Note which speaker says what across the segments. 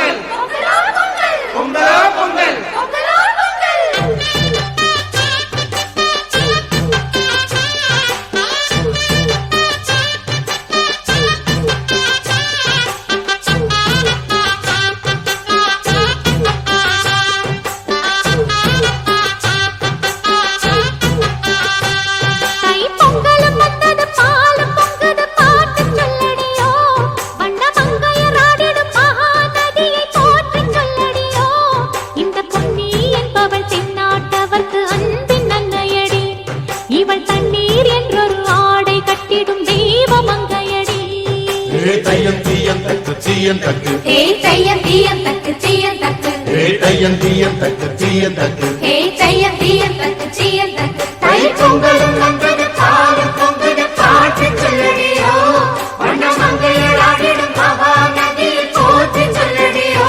Speaker 1: பொங்கல் பொங்கலோ பொங்கல்
Speaker 2: தீயன் தக்கு ஹே தையன் தீயன் தக்கு தீயன் தக்கு ஹே தையன் தீயன் தக்கு தீயன் தக்கு ஹே தையன் தீயன் தக்கு தீயன் தக்கு தை பொங்கலும் வந்தது பாலும் பொங்குது பாட்டு சொல்லடியோ வண்ண மங்கையர் ஆடிடும் மகா நதியில் போற்றி சொல்லடியோ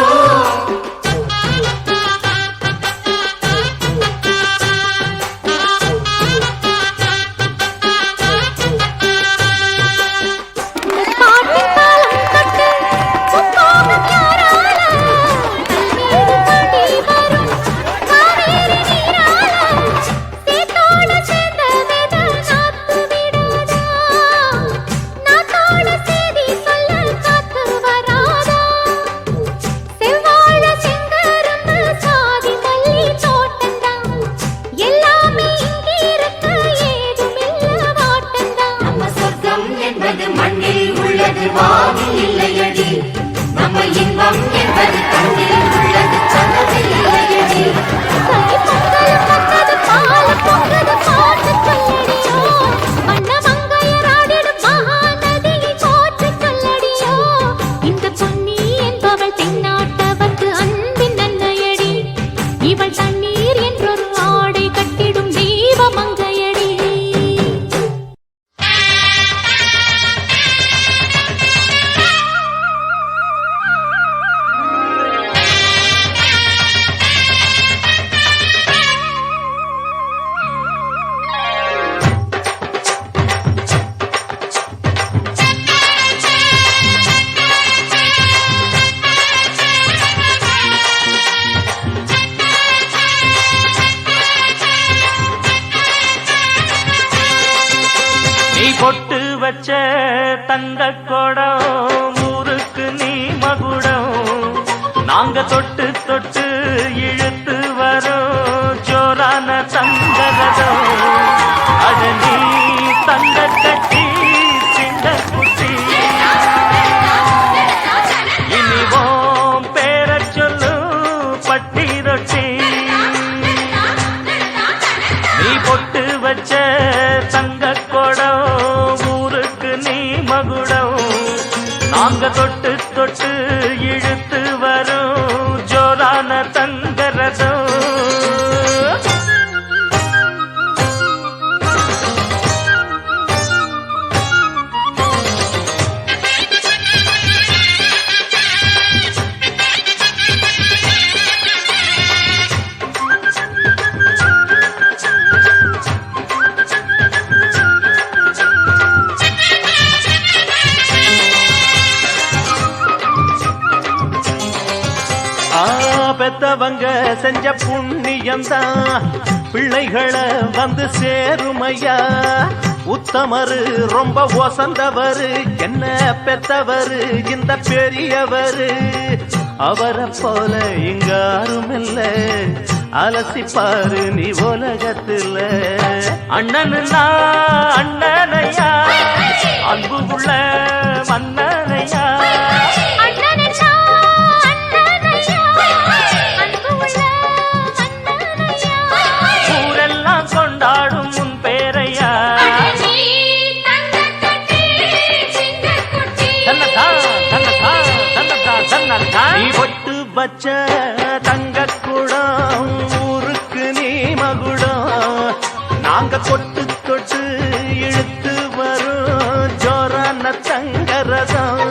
Speaker 3: பொட்டு வச்ச தங்க கொடம் ஊருக்கு நீ மகுடம் நாங்க தொட்டு தொட்டு இழுத்து வரோம் ஜோரான தங்கரதம் அட நீ தங்க கட்டி சிங்க குட்டி இனிவோம் பேர சொல்லு பட்டி ரொட்டி நீ பொட்டு வச்ச தங்க கொடம் நாங்க தொட்டு தொட்டு இழுத்து வரும் ஜோரான தங்கரதம் பெத்தவங்க செஞ்ச புண்ணியம்தான் பிள்ளைகளை வந்து சேருமையா உத்தமரு ரொம்ப ஒசந்தவரு என்ன பெத்தவரு இந்த பெரியவரு அவரை போல இங்க யாருமில்ல அலசிப்பாரு நீ உலகத்துல அண்ணனுன்னா அண்ணனையா அன்பு உள்ள மன்னனையா கொண்டாடும் முன் பேரையா நீ பொட்டு வச்ச தங்க குடம் ஊருக்கு நீ மகுடம் நாங்க கொட்டு தொட்டு இழுத்து வரும் ஜோரான தங்கரதம்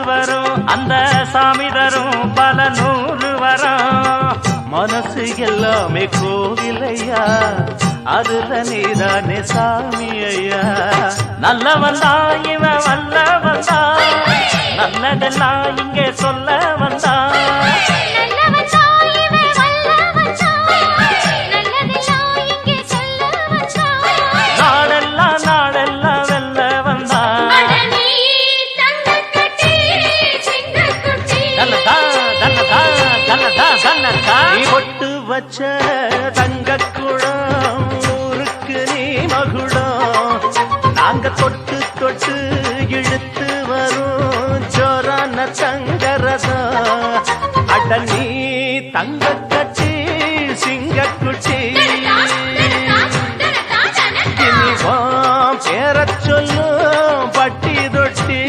Speaker 3: வரும் அந்த சாமி தரும் பல 100 வரும். மனசு எல்லாமே கோவிலையா, அதுல நீதானே சாமி ஐயா. நல்லவன் தான் இவன் வல்லவன் தான், நல்லதெல்லாம் இங்கே சொல்ல வந்தான். நீ பொட்டு வச்ச தங்க குடம் ஊருக்கு நீ மகுடம். நாங்க தொட்டு தொட்டு இழுத்து வரும் ஜோரான தங்கரதம். அட நீ தங்க கட்சி சிங்கக்குச்சி, இனிவாம் பேரச் சொல்லும் பட்டி தொட்டி.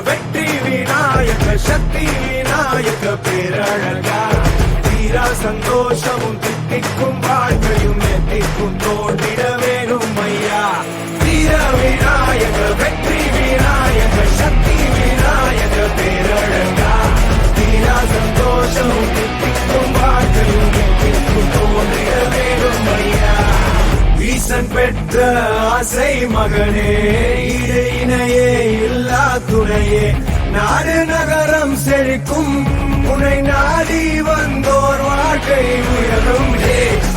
Speaker 1: வெற்றி விநாயக சக்தி விநாயக பேரழகா, தீரா சந்தோஷமும் தித்திக்கும் வாழ்க்கையும் எத்திக்கும் தோன்றிட வேணும் ஐயா. வீர விநாயக வெற்றி விநாயக சக்தி விநாயக பேரழகா, தீரா சந்தோஷமும் தித்திக்கும் வாழ்க்கையும் எத்திக்கும் தோன்றிட வேணும் ஐயா. ஈசன் பெற்ற ஆசை மகனே, இடு இணையே இல்லா துணையே, நாடு நகரம் செழிக்கும் உன்னை நாடி வந்தோர் வாழ்க்கை உயரும்.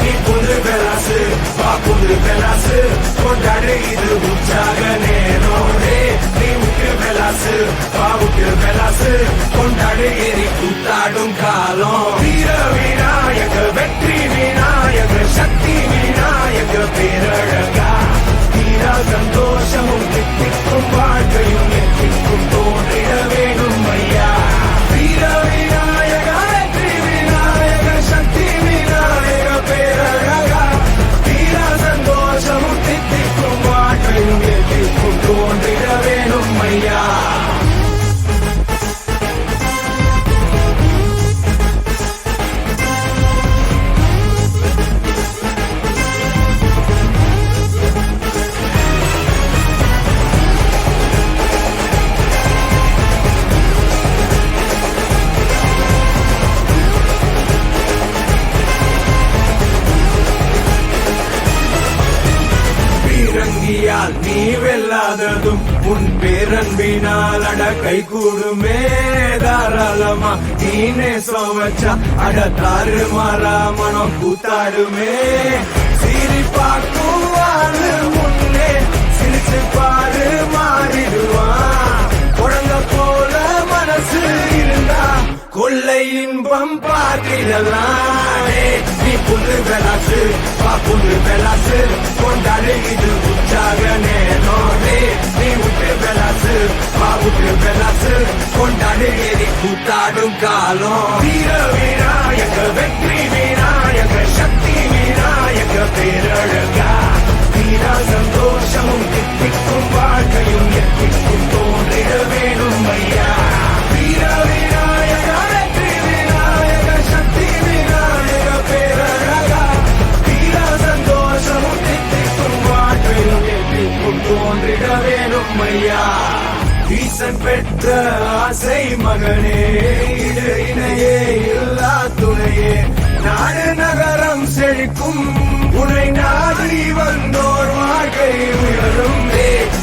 Speaker 1: நீ புது பெலாசு வா புது பெலாசு கொண்டாடு இது உற்சாக நேரம். நீ உக்கு பெலாசு வா உக்கு பெலாசு கொண்டாடு எரி கூத்தாடும் காலம். வீர விநாயக வெற்றி விநாயக சக்தி விநாயக பேரழகா, தீரா சந்தோஷமும் தித்திக்கும் வாழ்க்கையும் எத்திக்கும் தோன்றிட வேணும் ஐயா. வீர விநாயக வெற்றி விநாயக சக்தி விநாயக பேரழகா, தீரா சந்தோஷமும் தித்திக்கும் வாழ்க்கையும் எத்திக்கும் தோன்றிட வேணும் ஐயா. நீ வெல்லாததும் உன் பேரன்பினால் அட கை கூடுமே தாராளமா. நீனே சோவச்சா அட தாறு மாறா மனம் கூத்தாடுமே. சீரி பார்க்கும் வாழு முன்னே சிரிச்சு பாரு மாறிடுவான். குழந்த போல மனசு இருந்தா கொள்ளை இன்பம் பார்த்திடலாம். நீ புது பெலாசு வா புது பெலாசு கொண்டாடு இது உற்சாக நேரம். நீ விட்டு பெலாசு வா விட்டு பெலாசு கொண்டாடு எரி கூத்தாடும் காலம். வீர விநாயக வெற்றி விநாயக சக்தி விநாயக பேரழகா, தீரா சந்தோஷமும் தித்திக்கும் வாழ்க்கையும் எத்திக்கும் தோன்றிட வேணும் ஐயா. வீர விநாயக வெற்றி விநாயக சக்தி விநாயக பேரழகா, தீரா சந்தோஷமும் தித்திக்கும் வாழ்க்கையும் எத்திக்கும் தோன்றிட வேணும் ஐயா. ஈசன் பெற்ற ஆசை மகனே, இடு இணையே இல்லா துணையே, நாடு நகரம் செழிக்கும் உன்னை நாடி வந்தோர் வாழ்க்கை உயரும்.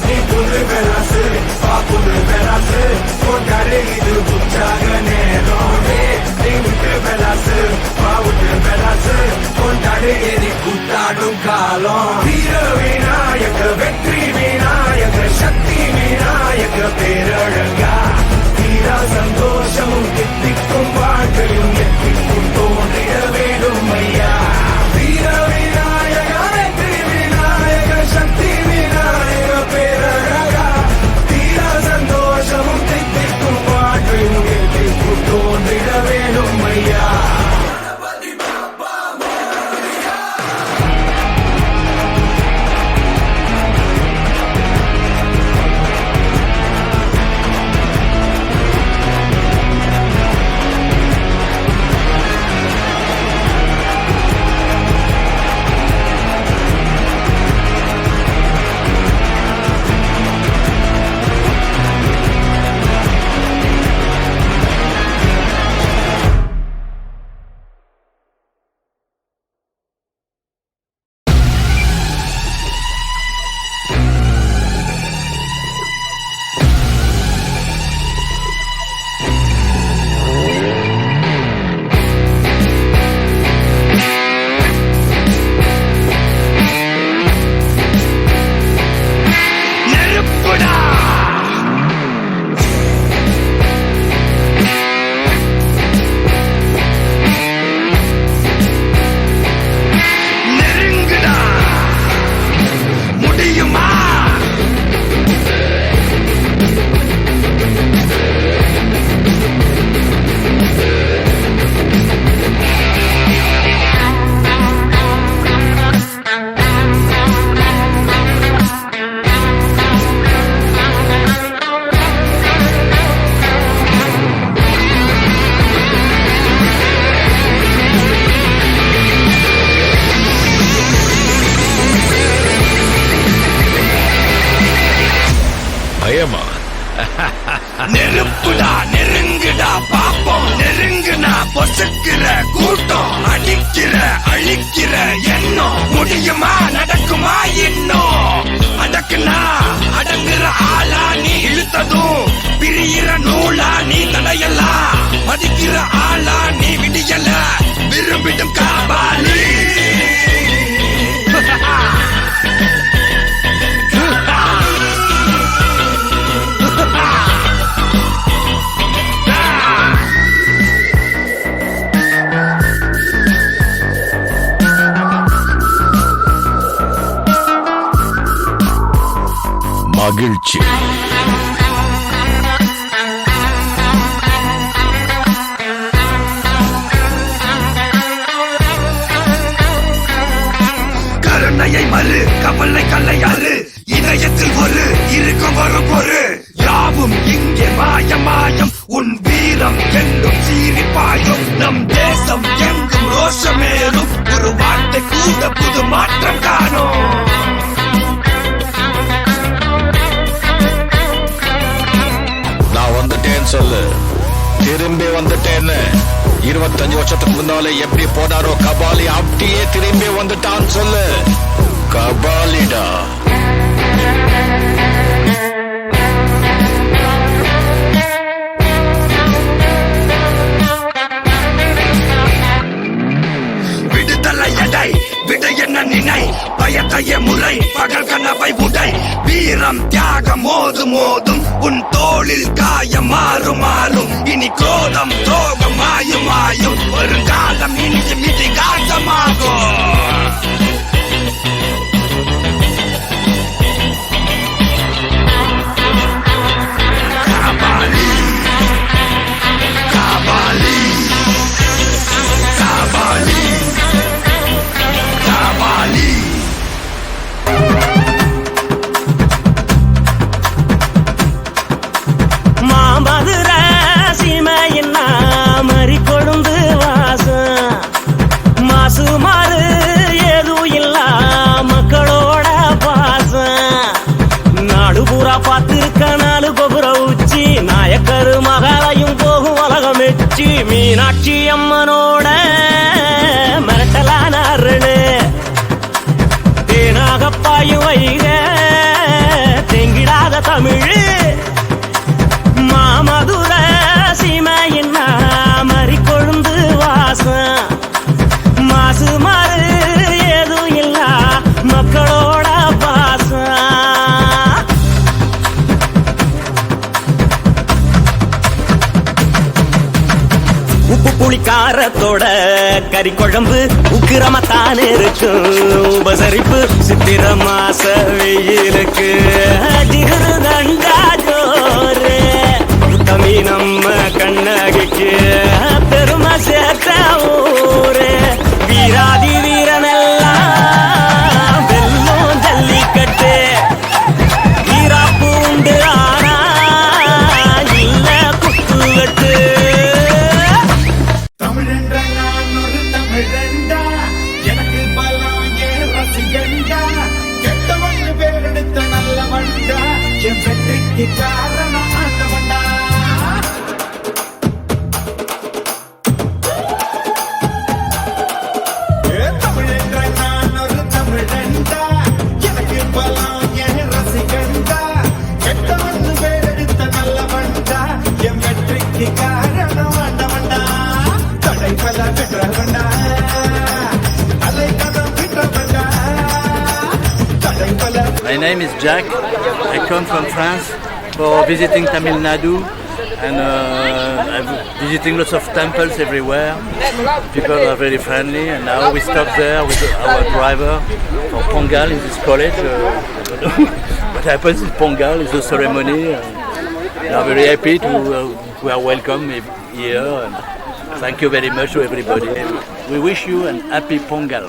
Speaker 1: நீ புது பெலாசு வா புது பெலாசு கொண்டாடு இது உற்சாக நேரம். நீ விட்டு பெலாசு வா விட்டு பெலாசு கொண்டாடு எரி கூத்தாடும் காலம். வீர விநாயக வெற்றி விநாயக சக்தி விநாயக பேரழகா, தீரா சந்தோஷமும் தித்திக்கும் வாழ்க்கையும் எத்திக்கும் தோன்றிட வேணும் ஐயா. வீர விநாயக வெற்றி விநாயக சக்தி விநாயக பேரழகா, தீரா சந்தோஷமும் நெருப்புடா நெருங்குடா பாப்போம் நெருங்குனா பொசுக்கிற கூட்டம் அடிக்கிற அழிக்கிற எண்ணம் முடியுமா நடக்குமா இன்னும் அடக்குனா அடங்குற ஆளா நீ இழுத்ததும் பிரியிற நூலா நீ தடையலாம் மதிக்கிற ஆளா நீ விடியல விரும்பிடும் காபாலி
Speaker 4: மகிழ்ச்சி
Speaker 1: கருணையை மறு கவலை கல்லையாறு இதயத்தில் ஒரு இருக்கும் ஒரு பொரு யாவும் இங்கே மாயம் மாயம் உன் வீரம் என்றும் சீறி பாயும் நம் தேசம் எங்கும் ரோஷமேறும் ஒரு வார்த்தை கூட புது மாற்றம் காணும்
Speaker 4: நான் வந்துட்டேன்னு சொல்லு திரும்பி வந்துட்டேன்னு 25 வருஷத்துக்கு முன்னாலே எப்படி போனாரோ கபாலி அப்படியே திரும்பி வந்துட்டான்னு சொல்லு கபாலிடா
Speaker 1: விடுதலை எடை விட என்ன நினை பயத்தைய முறை பகல் கனவை உடை வீரம் தியாகம் மோதும் மோதும் உன் தோளில் காயம் மாறும் மாறும் இனி கோலம் துரோகம் மாயும் மாயும் வருங்காலம் இனியும் இதிகாசமாகும் காபாலி காபாலி காபாலி காபாலி
Speaker 3: மாமதுர சீமையின் மறி கொழுந்து வாசம் மாசு மாறு ஏதும் இல்ல மக்களோட பாசம் நாடு பூரா பார்த்திருக்க நாலு கோபுர உச்சி நாயக்கரு மகாலையும் போகும் உலகம் எச்சி மீனாட்சி அம்மனோட மிரட்டலான அருளு தேனாக பாயும் வைக தெங்கிடாத தமிழ் மாமதுர சீமையின் மறி கொழுந்து வாசம் மாசு மாறு ஏதும் இல்ல மக்களோட பாசம் உப்பு புளிக்காரத்தோட கறி குழம்பு உக்கிரமத்தான் இருக்கும் உபசரிப்பு சித்திர மாச வெயிலுக்கு ஜிகரு தண்டா ஜோரு தமி நம்ம கண்ணகிக்கு பெருமை சேர்த்த ஊரு வீராதி வீரனெல்லாம் வெல்லும் ஜல்லிக்கட்டு வீராப்பு உண்டு ஆனா இல்ல குத்துவட்டு
Speaker 1: தமிழென்ற நான் ஒரு தமிழண்டா எனக்கு பலம் ஏன் ரசிகண்டா கெட்டவன் பேரெடுத்த நல்ல வண்டா என் வெற்றிக்கு காரணம் ஆண்டவண்டா தமிழென்ற நான் ஒரு தமிழண்டா எனக்கு பலம் ஏன் ரசிகண்டா கெட்டவன் பேரெடுத்த நல்ல வண்டா என் வெற்றிக்கு காரணம் ஆண்டவண்டா தடைப்பல பெற்றவண்டா அலைக்கதம் பெற்றவண்டா தடைப்பல
Speaker 5: My name is Jack. I come from France for visiting Tamil Nadu and I'm visiting lots of temples everywhere. People are very friendly and now we stop there with our driver for Pongal in this college. I don't know what happens in Pongal, is the ceremony. We are very happy we are welcome here and thank you very much to everybody. We wish you an happy Pongal.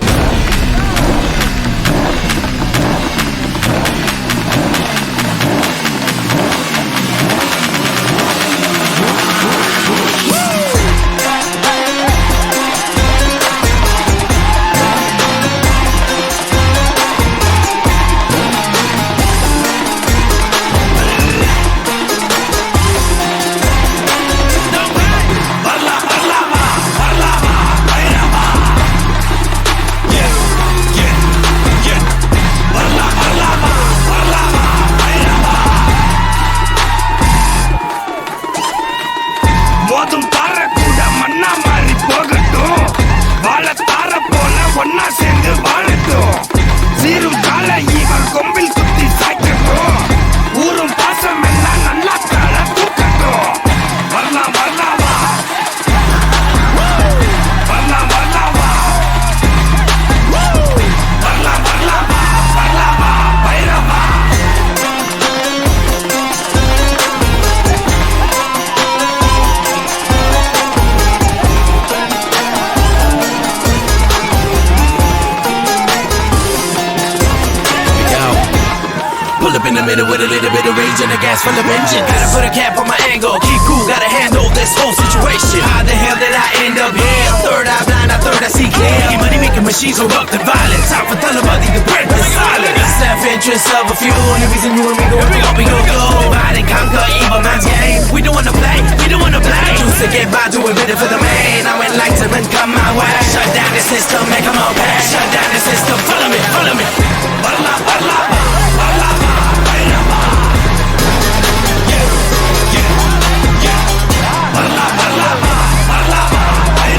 Speaker 6: bitter with a little bit of rage and a gas full of vengeance. Gotta put a cap on my angle, keep cool, gotta handle this whole situation. How the hell did I end up here? Third eye blind, I third I see clear. Money making machines corrupt and violent. Time for Talabadi to break the silence. Self-interest of a few, only reason you and me go up and go. Divide and conquer evil man's game. We don't wanna play, we don't wanna play. Choose to get by, doing better for the main. Now enlightenment come my way. Shut down the system, make them all pay. Shut down the system, follow me, follow me. Bala, bala, bala, bala, bala. Yeah, yeah, yeah. Bala, bala, bala, bala, bala.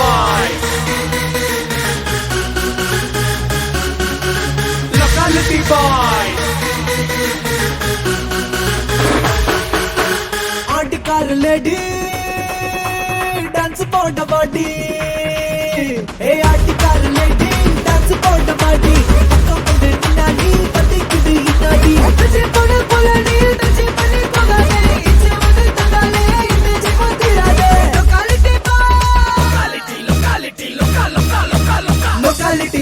Speaker 6: boys. Locality boys.
Speaker 7: ஆட்டுக்கார lady dance போட்ட பாட்டி ஏ ஆட்டுக்கார lady dance போட்ட பாட்டி பக்கம் வந்து நின்னாடி பத்திக்குது இன்னாடி தச்சி போட போலடி தச்சி பண்ணி போகாதே இச்சே வந்து தந்தாலே இமேஜ் போத்திராதே locality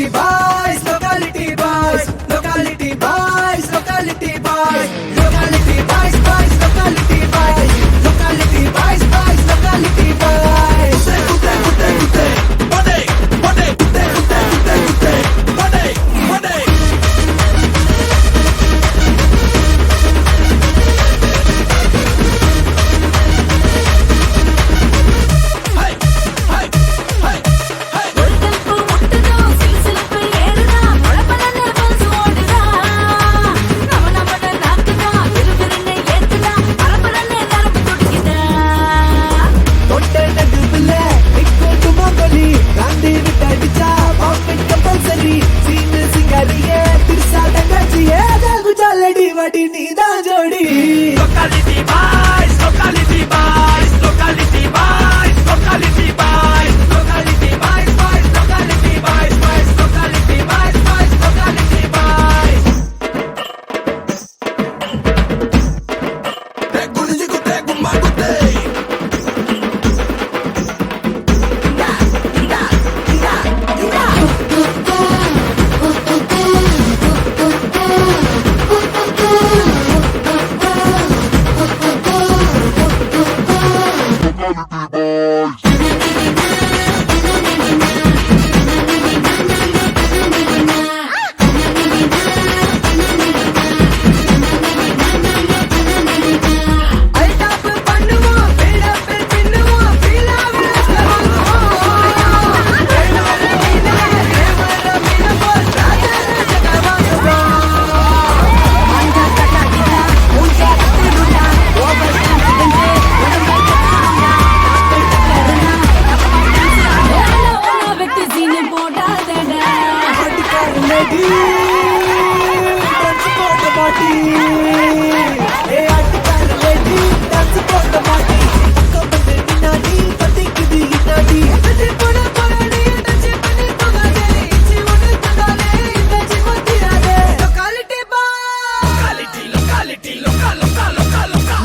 Speaker 7: boys locality boys locality boys locality boys locality boys boys locality boys locality boys boys locality boys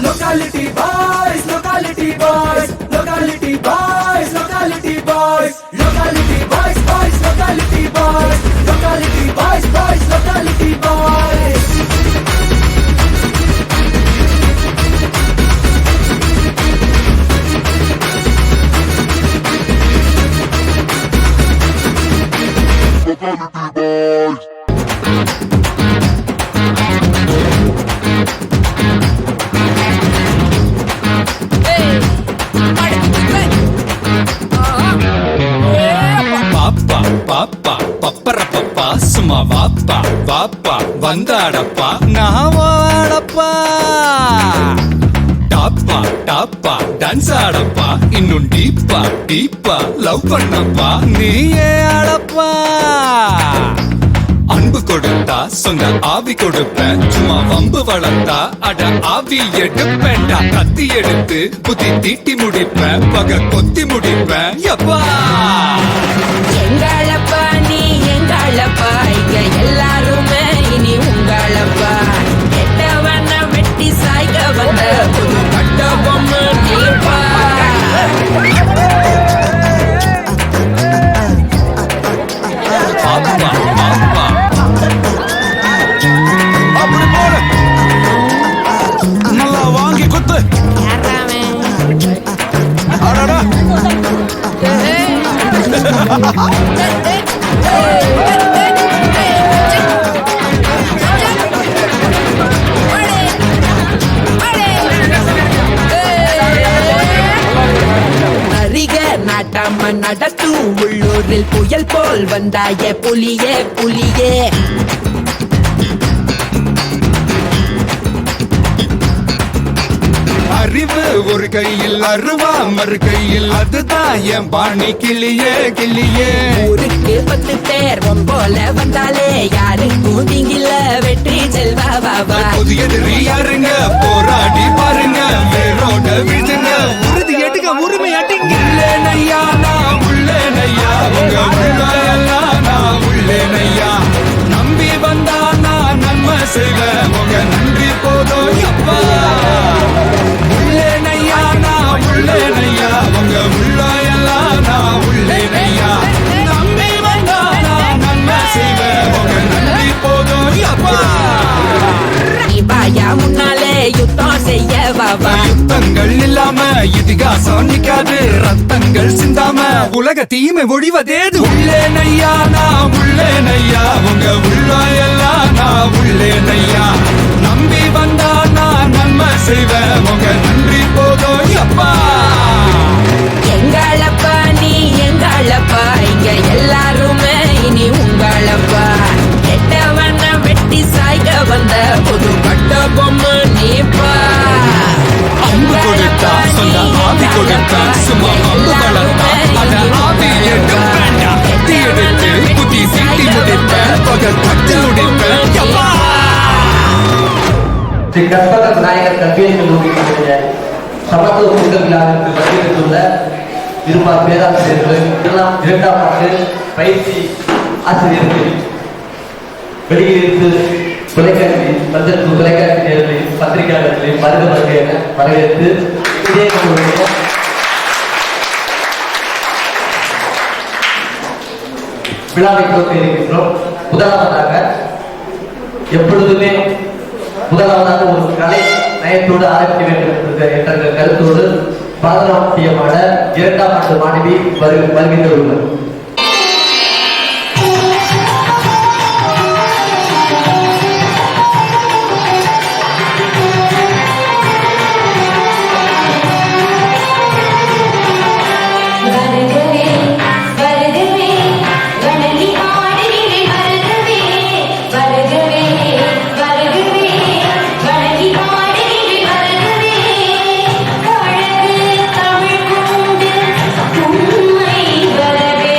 Speaker 6: Locality boys, locality boys, locality boys, locality boys, locality boys, boys, locality boys, boys, locality boys, boys, locality boys.
Speaker 8: சும்மா வாப்பா வாப்பா வந்தாடப்பா நான் வாடப்பா டாப்பா டாப்பா dance ஆடப்பா இன்னும் டீப்பா டீப்பா love பண்ணப்பா நீயே ஆடப்பா அன்பு கொடுத்தா சொந்த ஆவி கொடுப்பேன் சும்மா வம்பு வளர்த்தா அட ஆவி எடுப்பேன்டா கத்தி எடுத்து புத்தி தீட்டி முடிப்பேன் பக கொத்தி முடிப்பேன் எப்பா
Speaker 9: எங்களப்பா நீ எங்களப்பா இங்க எல்லாருமே இனி உங்களப்பா கெட்டவன வெட்டி சாய்க்க வந்த புது கட்ட பொம்மை நீப்பா
Speaker 8: பாப்பா பாப்பா அப்படி போடு நல்லா வாங்கி குத்து அடடா
Speaker 9: நாட்டாம நடத்தும் உள்ளூரில் புயல் போல் வந்தாய புலியே புலியே
Speaker 8: அறிவு ஒரு கையில் அருவா மறு கையில் அதுதான் என் பாணி கிளியே கிளியே
Speaker 9: ஊருக்கு 10 பேர் போல வந்தாலே யாருக்கும் தீங்கில்ல வெற்றி செல்வா பாபா
Speaker 8: புதிய யாருங்க போராடி பாருங்க வேரோட விழுதுங்க உறுதி எடுங்க உரிமை அடிங்க உள்ளேனையா நான் உள்ளேனையா உங்க உள்ளாயெல்லாம் நான் உள்ளேனையா நம்பி வந்தா நான் நன்மை செய்வேன் உங்க நன்றி போதும் அப்பா உள்ளேனையா நான் உள்ளேனையா உங்க உள்ளாயெல்லாம் நான் உள்ளேனையா நம்பி வந்தா நான் நன்மை செய்வேன் உங்க நன்றி போதும் அப்பா
Speaker 9: பாயா முன்னாலே யுத்தம் செய்ய பாபா
Speaker 8: யுத்தங்கள் இல்லாம இதிகாசம் நிக்காது ரத்தங்கள் சிந்தாம உலக தீமை ஒழிவதேது உள்ளேனையா நான் உள்ளேனையா உங்க உள்ளாயெல்லாம் நான் உள்ளேனையா நம்பி வந்தா நான் நன்மை செய்வேன் உங்க நன்றி போதும் அப்பா
Speaker 9: எங்களப்பா நீ எங்களப்பா இங்க எல்லாருமே இனி உங்களப்பா கெட்டவன வெட்டி சாய்க்க வந்த புது பட்ட பொம்மை நீப்பா
Speaker 8: அம்பு கொடுத்தா சொந்த ஆவி கொடுத்தா சும்மா அம்பு வளர்த்தா அத ஆவி எடுப்பேன்டா கத்தி எடுத்து குத்தி சீட்டி முடிப்பேன் பகல் பட்டு முடிப்பேன் அப்பா
Speaker 10: ஸ்ரீ கற்பக விநாயகர் கல்வியை கல்லூரியினுடைய சமத்துவ பொங்கல் விழாவிற்கு வருகின்றுள்ள இருபால் பேராசிரியர்கள் இரண்டாம் ஆண்டு பயிற்சி ஆசிரியர்கள் வெளியிட்டு தொலைக்காட்சி பஞ்சத்து தொலைக்காட்சி நேரங்களில் பத்திரிகையாளர்களில் வருக என வரவேற்று இதே நம்முடைய விழாவை துவக்க இருக்கின்றோம். முதலாவதாக எப்பொழுதுமே முதலாவதாக ஒரு கலை நயத்தோடு ஆரம்பிக்க வேண்டும் என்ற கருத்தோடு பாரதநாட்டியமான இரண்டாம் ஆண்டு மாணவி வருகின்ற ஒருவர்
Speaker 2: வரவே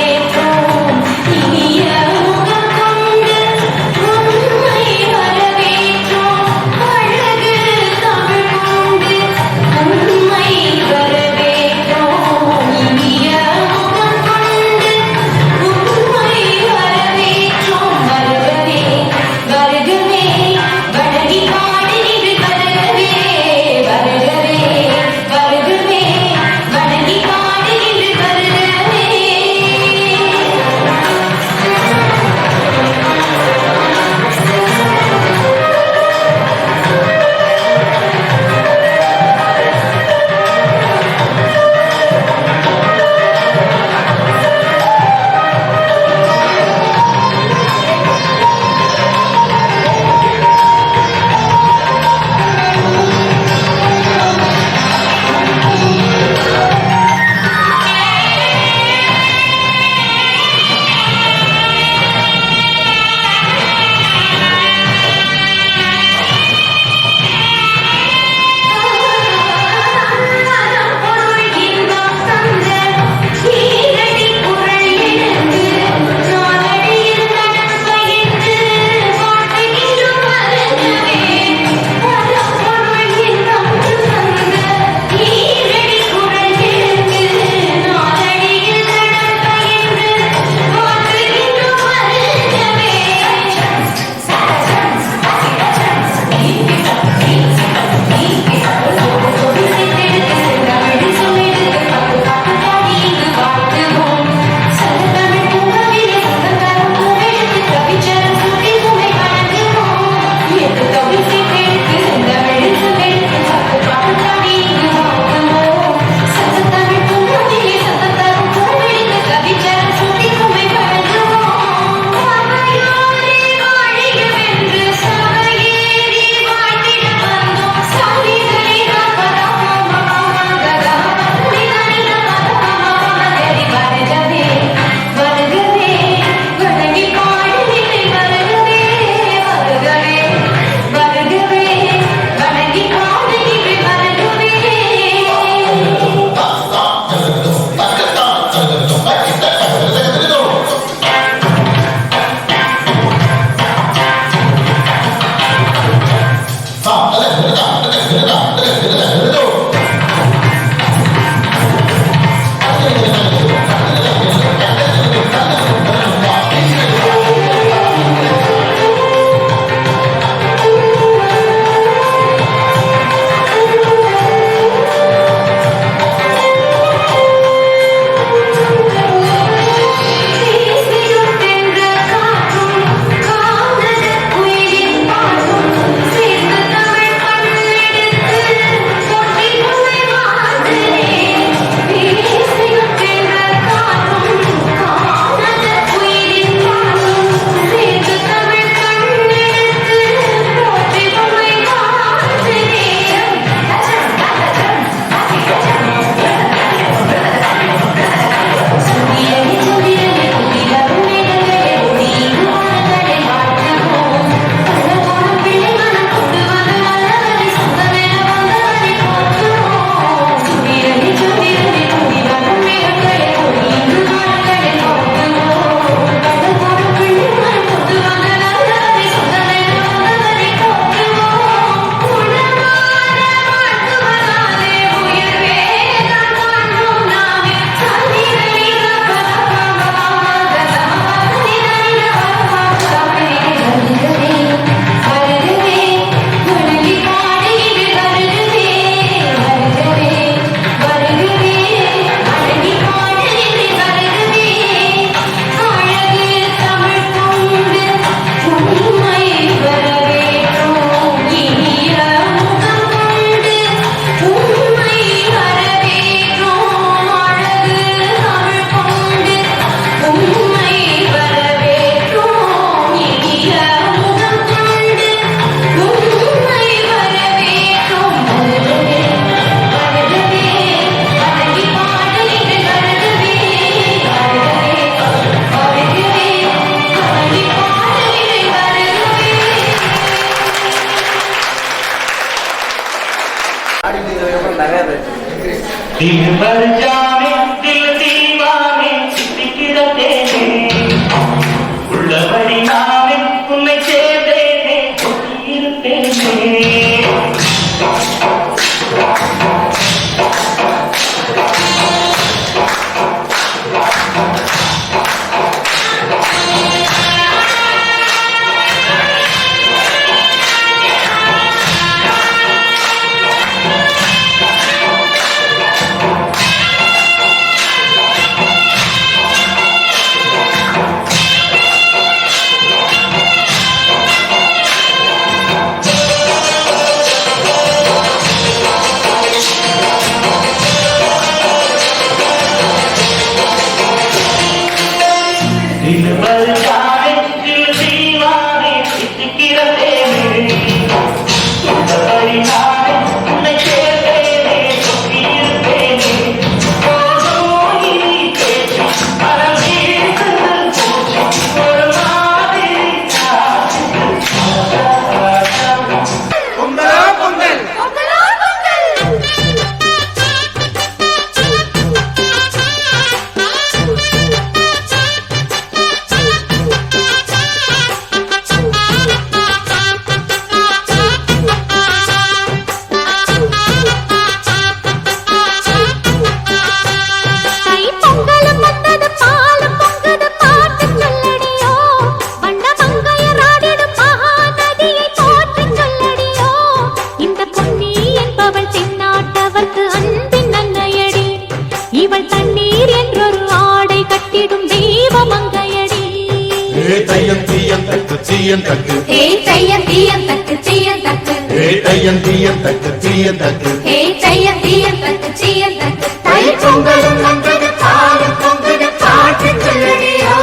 Speaker 2: தைப்பொங்கலும் வந்தது பாலும் பொங்குது பாட்டு சொல்லடியோ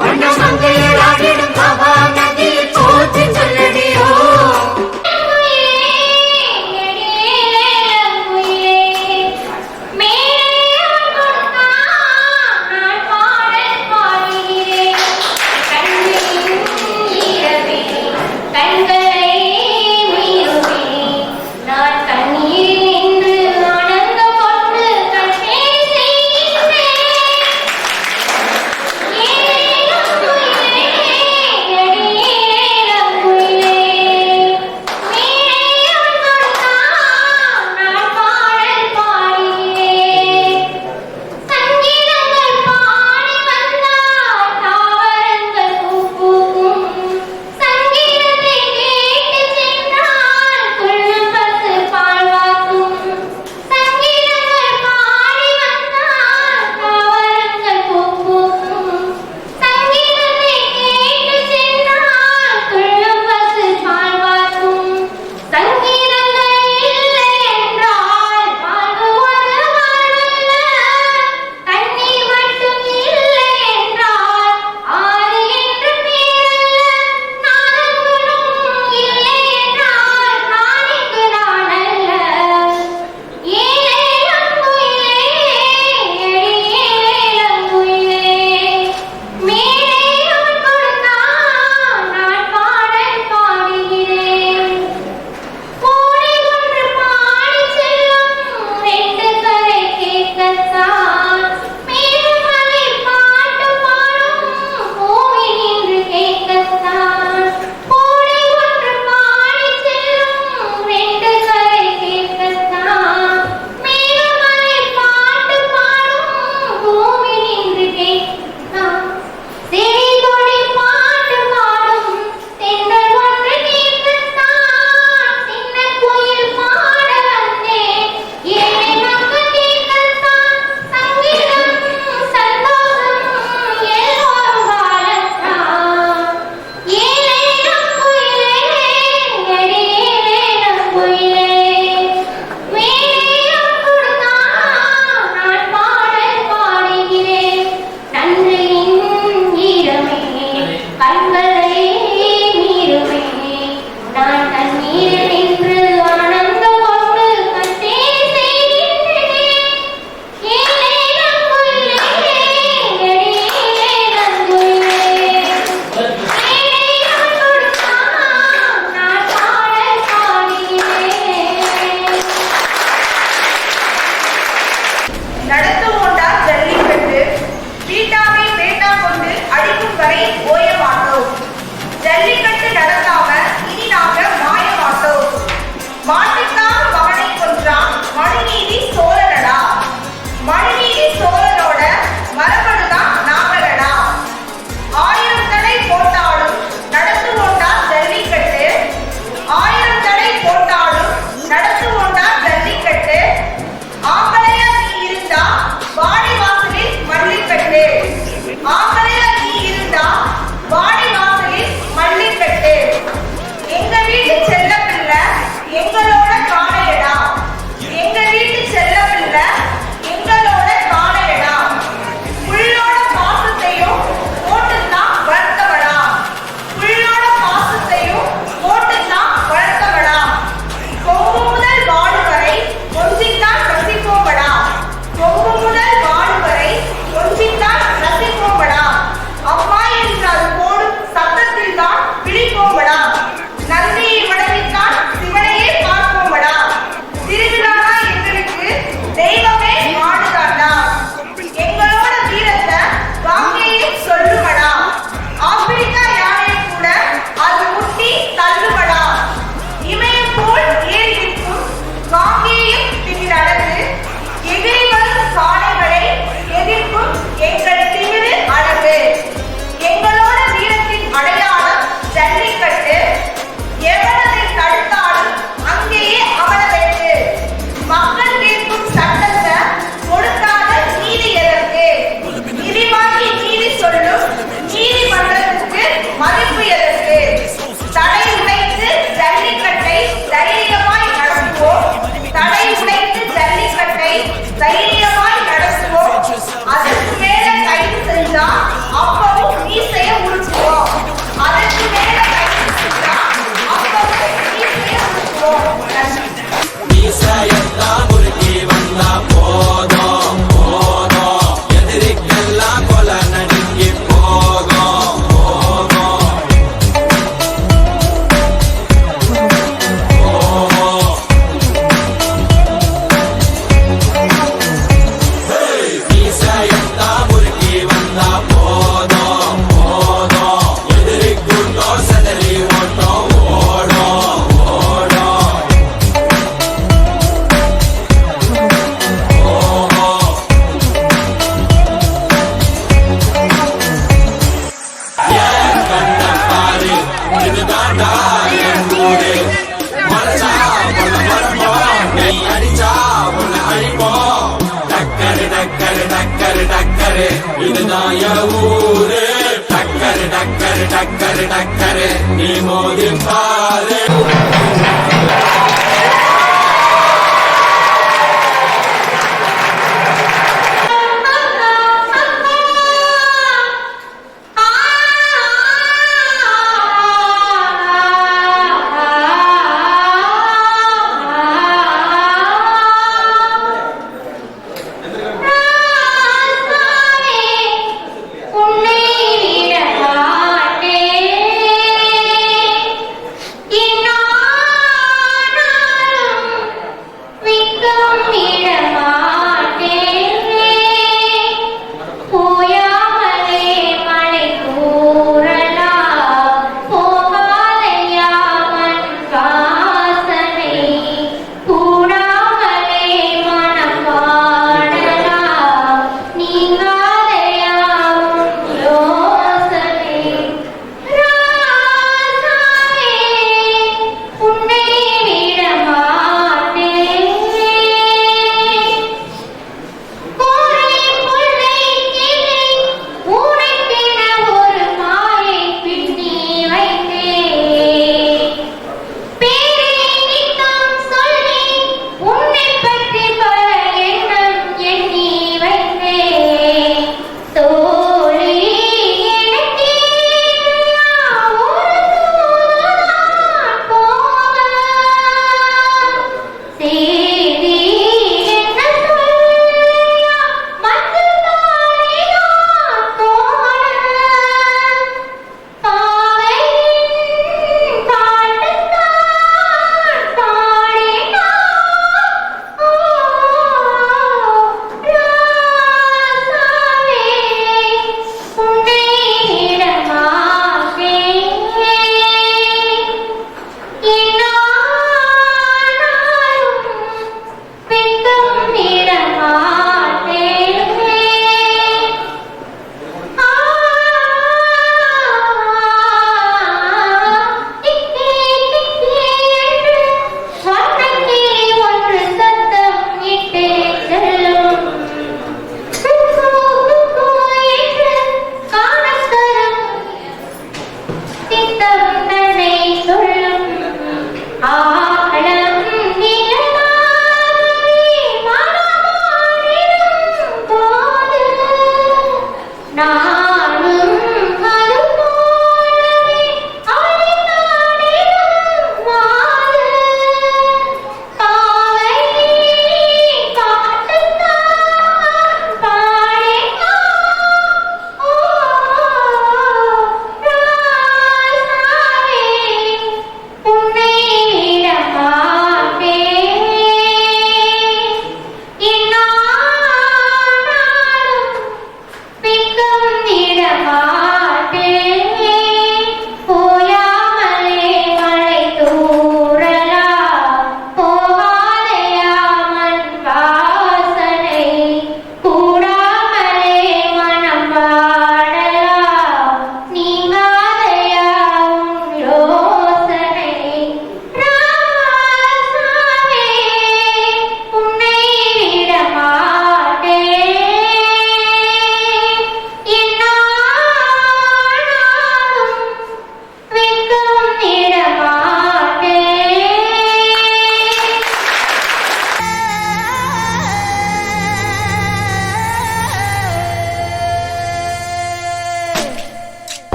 Speaker 2: வண்ண மங்கையராடிடும் பாபா நதியை போற்றி சொல்லடியோ அடிக்கும் வரை ஓய மாட்டோம். ஜல்லிக்கட்டு நடத்தாம இனி நாங்க மாய மாட்டோம். மாட்டுக்காக மகனை கொன்றான் மனுநீதி சோழனடா. மனுநீதி சோழனோட மரபணுதான் நாங்களடா. 1000 தடை போட்டாலும் நடத்துவோண்டா ஜல்லிக்கட்டு. 1000 தடை போட்டாலும் நடத்துவோண்டா ஜல்லிக்கட்டு. ஆம்பளையா நீ இருந்தா வாடி வாசலில் மல்லிக்கட்டு. ஆம்பளையா நீ இருந்தா வாடி வாசலில் மல்லிக்கட்டு. எங்க வீட்டு செல்ல பிள்ளை எங்களோட காணையடா. எங்க வீட்டு செல்ல பிள்ளை எங்களோட காணையடா. புள்ளோட பாசத்தையும் போட்டுத்தான் வளர்த்தவடா. புள்ளோட பாசத்தையும் போட்டுத்தான் வளர்த்தவடா. கொம்பு முதல் வாடு வரை கொஞ்சித்தான் ரசிப்போமடா. கொம்பு முதல் வாடு வரை கொஞ்சித்தான் ரசிப்போமடா. அம்மா என்றால் போடும் சத்தத்தில் தான் விழிப்போமடா. நந்தியை வணங்கித்தான் சிவனையே பார்ப்போமடா. திருவிழானா எங்களுக்கு தெய்வமே மாடுதாண்டா. எங்களோட வீரத்தை காங்கேயே சொல்லுமடா. ஆப்பிரிக்கா யானை கூட அது முட்டி தள்ளுமடா. இமயம் போல் ஏறி இருக்கும் காங்கேயம் திமிரழகு. எதிரி வரும் காளைகளை எதிர்க்கும் எங்கள் திமிரு அழகு. எங்களோட வீரத்தின் அடையாளம் ஜல்லிக்கட்டு. எவனதை தடுத்தாலும் அங்கேயே அவன வெட்டு. மக்கள் கேட்கும் சட்டத்தை கொடுக்காத நீதி எதற்கு? நிதி வாங்கி நீதி சொல்லும் நீதிமன்றத்துக்கு மதிப்பு எதற்கு? தடை உடைத்து ஜல்லிக்கட்டை தைரியமாய் நடத்துவோம். தடை உடைத்து ஜல்லிக்கட்டை தைரியமாய் நடத்துவோம். அதற்கு மேல கைது செஞ்சா அப்பவும் மீசைய உருட்டுவோம். அதற்கு மேல கைது செஞ்சா அப்பவும் மீசைய உருட்டுவோம். நன்றி.
Speaker 6: இதுதான் ஊரு. டக்கரு டக்கரு டக்கரு டக்கரு நீ மோதி பாரு.
Speaker 2: உன்னை விட மாட்டேன்.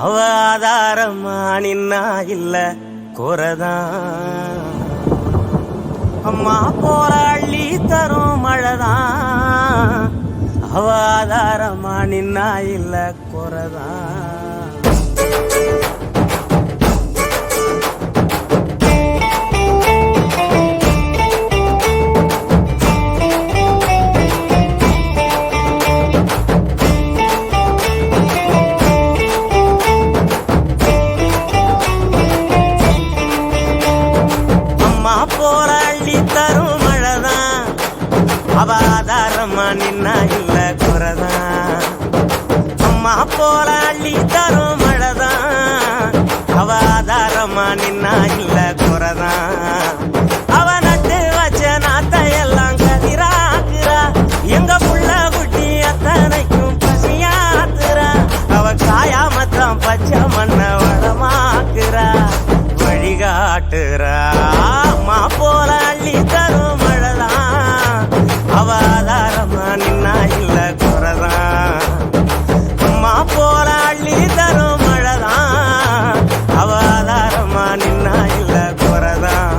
Speaker 3: அவ ஆதாரமா நின்னா இல்ல குறதான் அம்மா போற அள்ளி தரும் மழைதான் அவ ஆதாரமா நின்னா இல்ல குறதான் தரும் மழைதான் அவ ஆதாரமா நின்னா இல்ல குறதான் அம்மா போல அள்ளி தரும் மழைதான் அவ ஆதாரமா நின்னா இல்ல குறதான் அவ நட்டு வச்ச நாத்தையெல்லாம் கதிராக்குறா எங்க புள்ள குட்டி அத்தனைக்கும் பசியாத்துறா அவ காயாமத்தான் பச்சை மண்ண வளமாக்குறா வழிகாட்டுறா அம்மா போல அள்ளி தரும் மழைதான் அவ ஆதாரமா நின்னா இல்ல குறதான் அம்மா போல அள்ளி தரும் மழைதான் அவ ஆதாரமா நின்னா இல்ல குறதான்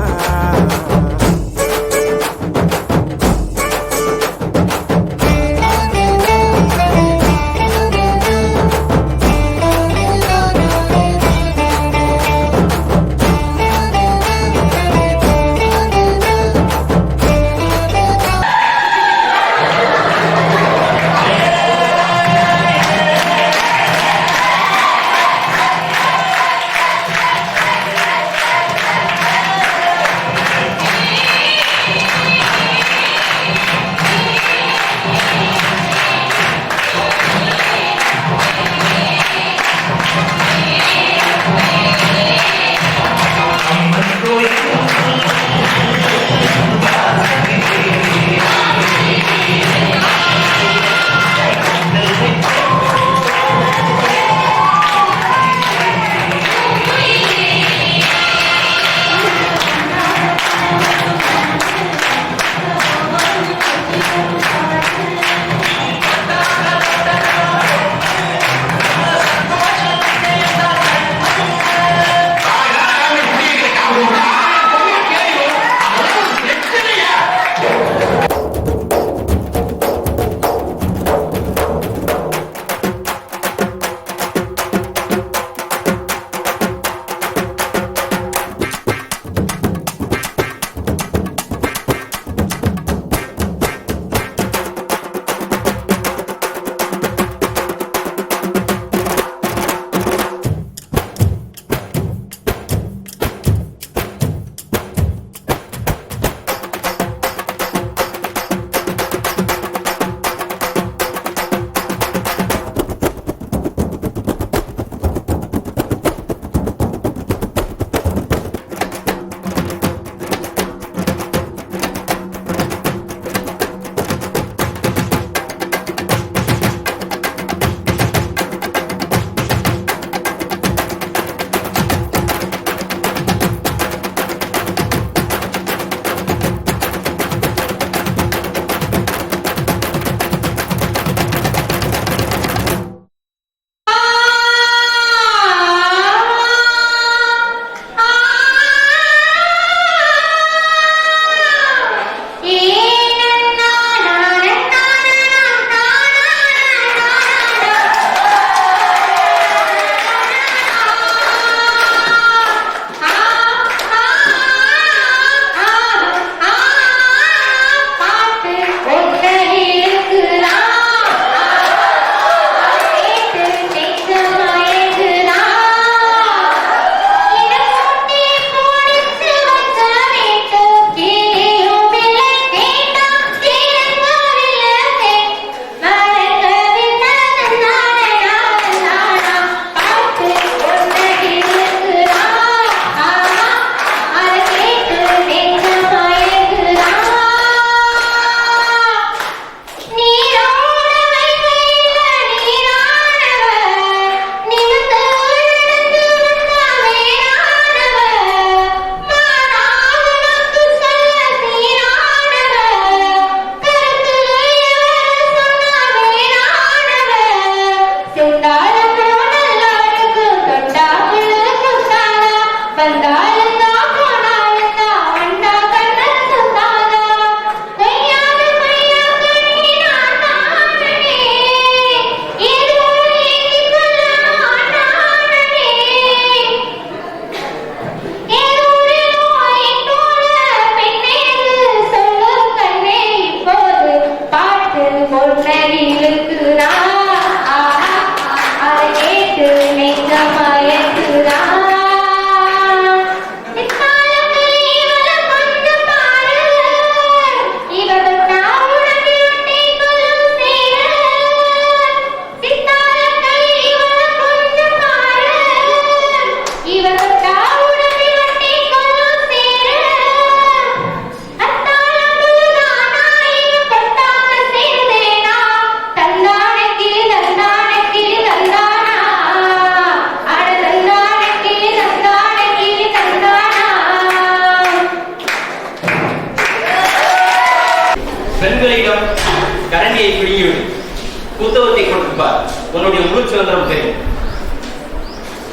Speaker 11: உன்னுடைய முழு சுதந்திரம் தெரியும்.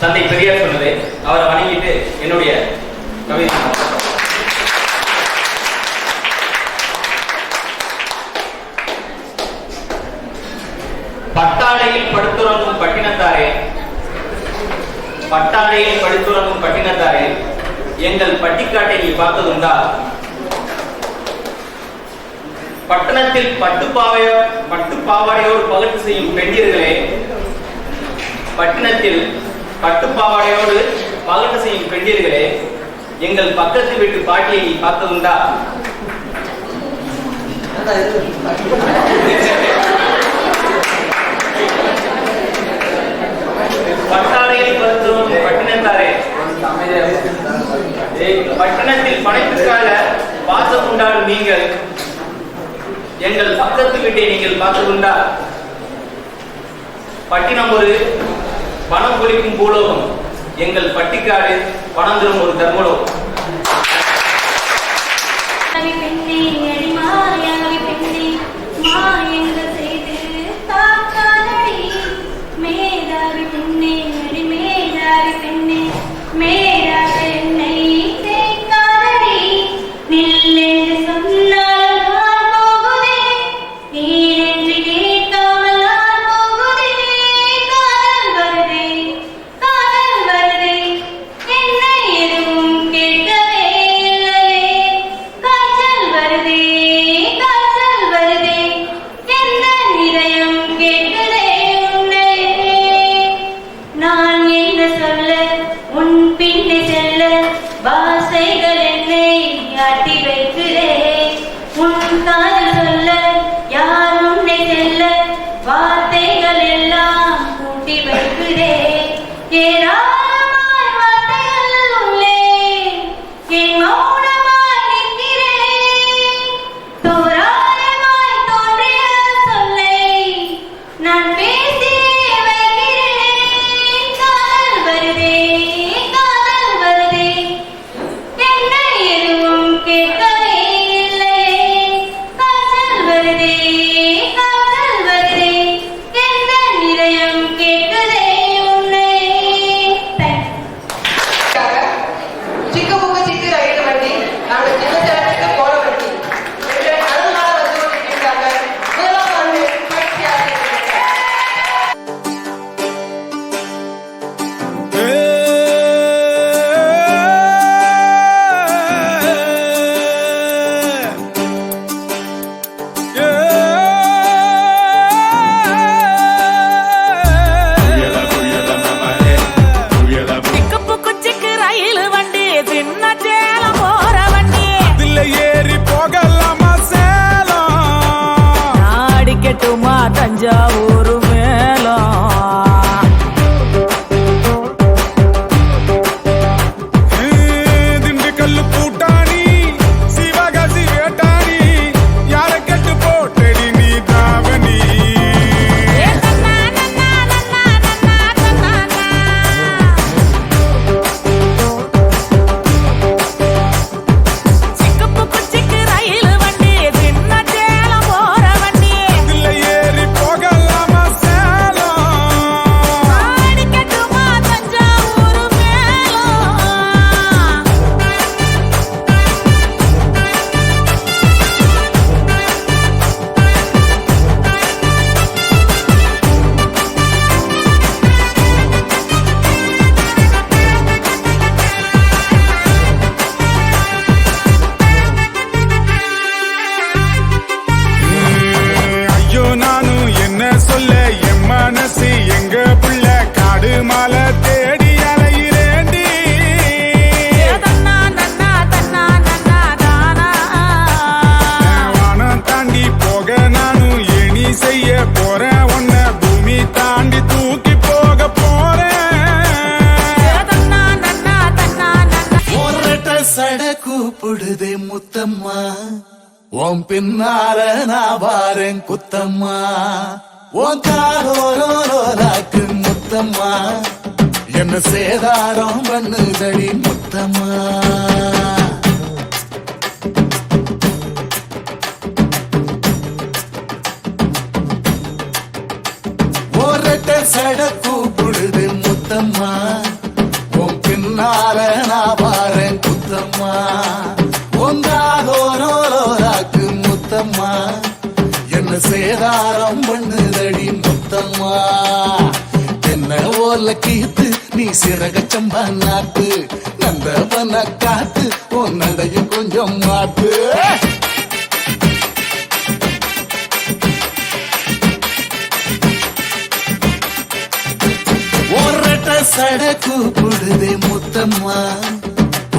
Speaker 11: தந்தை பெரியார் சொன்னதை அவரை வணங்கிட்டு என்னுடைய கவிதை. பட்டாடையில் படுத்துறங்கும் பட்டினத்தாரே, பட்டாடையில் படுத்துறங்கும் பட்டினத்தாரே, எங்கள் பட்டிக்காட்டை நீ பார்த்ததுண்டா? பட்டணத்தில் பட்டுப்பாவாடையோடு பகட்டு செய்யும் பெண்டிர்களே, பட்டணத்தில் பட்டுப்பாவாடையோடு பகட்டு செய்யும் பெண்டிர்களே, எங்கள் பக்கத்து வீட்டு பாட்டியை நீ பார்த்ததுண்டா? பட்டாடையில் படுத்தும் பட்டினத்தாரே, பட்டணத்தில் பணத்திற்காக பாசம் கொண்டாடும் நீங்கள் எங்கள் பக்கத்து வீட்டை நீங்கள் பார்த்ததுண்டா? பட்டினம் ஒரு பணம் பொழிக்கும் பூலோகம், எங்கள் பட்டிக்காடு பணம் தரும் ஒரு தர்மலோகம்.
Speaker 9: தஞ்சாவூர்
Speaker 8: திண்டுக்கல் கூட்டாணி சிவகாசி வேட்டாணி யார கட்டு போட்டடி நீ தாவணி கூப்பிடுதே முத்தம்மா ஓம் பின்னால நான் வாரேன் குத்தம்மா ஓன் காரோரோராக்கு முத்தம்மா என்ன சேதாரம் பண்ணுதடி முத்தம்மா ஓரட்ட
Speaker 7: சட கூப்பிடுது முத்தம்மா உன் பின்னால நான் பாரேன் குத்தம்மா ஒன்றாகோரோராக்கு முத்தம்மா என்ன சேதாரம் பண்ணுதடி முத்தம்மா என்ன ஓல கீத்து நீ சிறகச்சம்பா நாட்டு நந்தவன காத்து உன் நடையும் கொஞ்சம் மாட்டு ஒரட்ட சட கூப்பிடுதே முத்தம்மா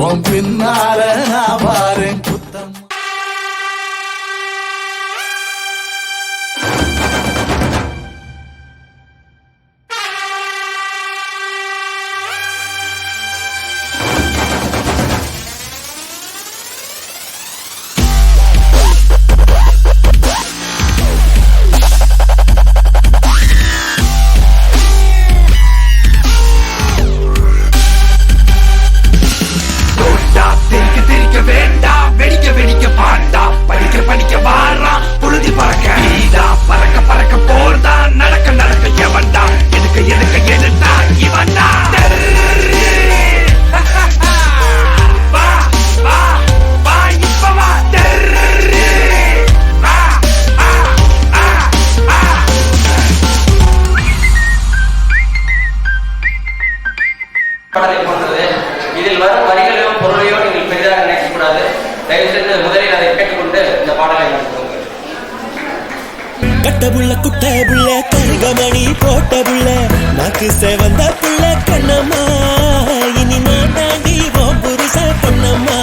Speaker 7: உன் பின்னால நான் வாரேன் குத்தம்மா
Speaker 11: இதில் வரும் வரிகளையோ பொருளையோ நீங்கள் பெரிதாக நினைக்கக்கூடாது. தயவு செய்து முதலில் அதை கேட்டுக்கொண்டு இந்த பாடலை நடத்துவோம்.
Speaker 3: கட்ட புள்ள குட்ட புள்ள கருகமணி போட்ட புள்ள நாக்கு சேவந்த புள்ள கண்ணம்மா இனி நான் தாங்கி ஓ புருஷ பொன்னம்மா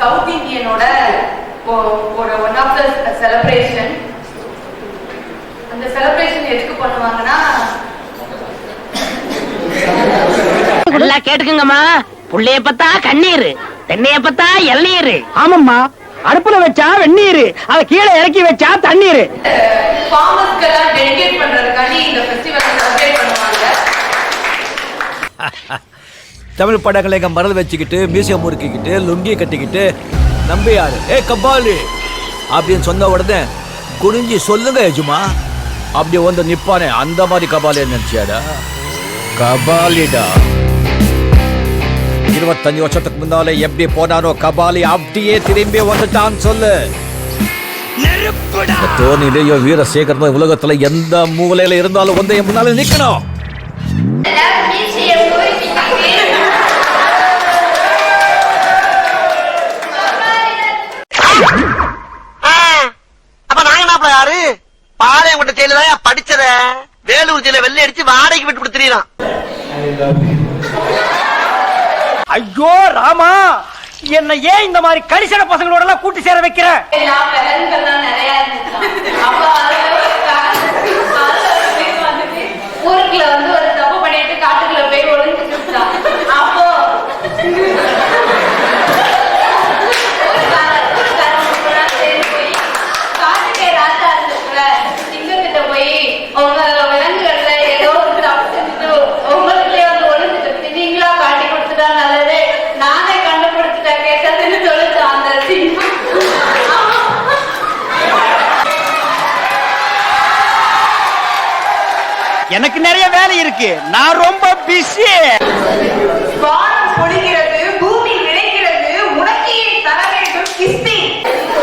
Speaker 2: சவுத் இந்தியனோட ஒன் ஆஃப் த செலிப்ரேஷன். அந்த செலிப்ரேஷன் எதுக்கு பண்ணுவாங்கன்னா,
Speaker 9: நல்லா கேட்டுக்குங்கம்மா. புள்ளைய பத்தா கண்ணீர், தென்னைய பத்தா இளநீர். ஆமாம்மா, அடுப்புல வச்சா வெந்நீர், அத கீழே இறக்கி வச்சா தண்ணீர்.
Speaker 2: ஃபார்மர்ஸ்க்கு எல்லாம் டெடிகேட் பண்றதுக்காண்டி இந்த ஃபெஸ்டிவல் செலிப்ரேட் பண்ணுவாங்க.
Speaker 12: தமிழ் படங்களை மறந்து வச்சுக்கிட்டு மியூசியம் முறுக்கிக்கிட்டு லுங்கி கட்டிக்கிட்டு நம்பியாரு கபாலி அப்படின்னு சொன்ன உடனே குனிஞ்சி சொல்லுங்க எஜுமா அப்படி வந்து நிப்பானே அந்த மாதிரி கபாலி நினைச்சியாடா? கபாலிடா. 25 வருஷத்துக்கு முன்னாலே எப்படி போனாரோ கபாலி அப்படியே திரும்பி வந்துட்டான்னு சொல்லு. தோனிலேயோ வீரசேகரனோ உலகத்துல எந்த மூலையில இருந்தாலும் வந்து என் முன்னால நிக்கணும்.
Speaker 3: அப்ப நாங்க என்ன யாரு பாளையங்கோட்டை ஜெயில படிச்சத வேலூர் ஜெயில வெள்ளை அடிச்சு வாடகைக்கு விட்டு கொடுத்துறான். ஐயோ ராமா, என்ன ஏன் இந்த மாதிரி கரிசன பசங்களோட எல்லாம் கூட்டி சேர வைக்கிற?
Speaker 2: ஊருக்குள்ள வந்து ஒரு தப்பு பண்ணிட்டு காட்டுக்குள்ள போய் ஒளிஞ்சுட்டு அப்போ காட்டுக்கே ராஜா இருந்துச்சுல சிங்கத்திட்ட போய் உங்க விலங்குகள்ல ஏதோ ஒரு தப்பு செஞ்சுட்டு உங்களுக்குள்ளே வந்து ஒளிஞ்சுட்டு நீங்களா காட்டி கொடுத்துட்டா நல்லது, நானே கண்டுபிடிச்சிட்டா கேட்டதுன்னு சொல்லிச்சு அந்த சிங்கம்.
Speaker 3: எனக்கு நிறைய வேலை இருக்கு, நான் ரொம்ப பிஸி.
Speaker 2: வானம் பொழிகிறது, பூமி விளைகிறது, உனக்கு தர வேண்டும் கிஸ்தி.